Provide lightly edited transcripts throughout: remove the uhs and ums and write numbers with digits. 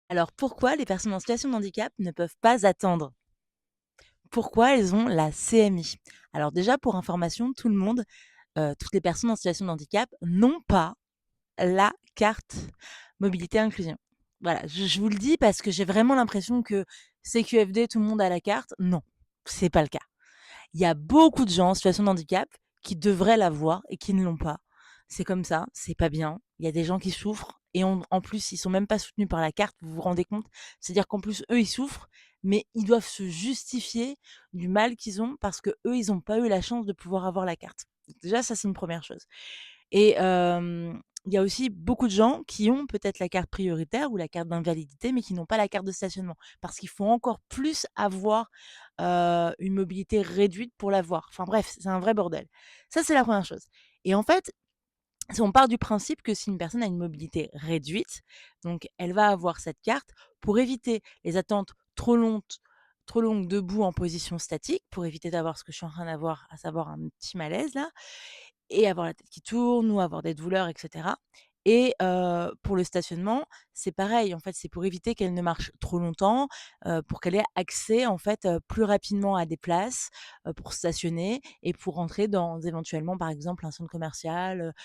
Alors pourquoi les personnes en situation de handicap ne peuvent pas attendre? Pourquoi elles ont la CMI? Alors déjà pour information, tout le monde, toutes les personnes en situation de handicap n'ont pas la carte mobilité inclusion. Voilà, je vous le dis parce que j'ai vraiment l'impression que CQFD, tout le monde a la carte. Non, c'est pas le cas. Il y a beaucoup de gens en situation de handicap qui devraient l'avoir et qui ne l'ont pas. C'est comme ça, c'est pas bien. Il y a des gens qui souffrent et en plus, ils sont même pas soutenus par la carte, vous vous rendez compte? C'est-à-dire qu'en plus, eux, ils souffrent, mais ils doivent se justifier du mal qu'ils ont parce qu'eux, ils ont pas eu la chance de pouvoir avoir la carte. Donc déjà, ça, c'est une première chose. Et il y a aussi beaucoup de gens qui ont peut-être la carte prioritaire ou la carte d'invalidité, mais qui n'ont pas la carte de stationnement. Parce qu'il faut encore plus avoir, une mobilité réduite pour l'avoir. Enfin bref, c'est un vrai bordel. Ça, c'est la première chose. Et en fait, si on part du principe que si une personne a une mobilité réduite, donc elle va avoir cette carte pour éviter les attentes trop longues debout en position statique, pour éviter d'avoir ce que je suis en train d'avoir, à savoir un petit malaise là, et avoir la tête qui tourne ou avoir des douleurs et cetera. Et pour le stationnement, c'est pareil, en fait, c'est pour éviter qu'elle ne marche trop longtemps, pour qu'elle ait accès, en fait, plus rapidement à des places, pour stationner et pour rentrer dans éventuellement, par exemple, un centre commercial,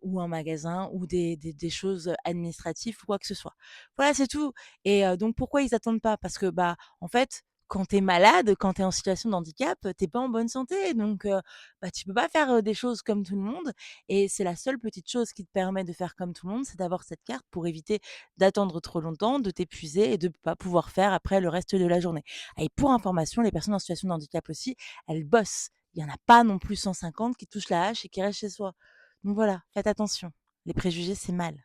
ou un magasin ou des choses administratives ou quoi que ce soit. Voilà, c'est tout. Et donc pourquoi ils attendent pas? Parce que, bah, en fait, quand tu es malade, quand tu es en situation de handicap, tu pas en bonne santé donc bah, tu peux pas faire, des choses comme tout le monde et c'est la seule petite chose qui te permet de faire comme tout le monde, c'est d'avoir cette carte pour éviter d'attendre trop longtemps, de t'épuiser et de pas pouvoir faire après le reste de la journée. Et pour information, les personnes en situation de handicap aussi, elles bossent. Il y en a pas non plus 150 qui touchent la hache et qui restent chez soi. Donc voilà, faites attention. Les préjugés, c'est mal.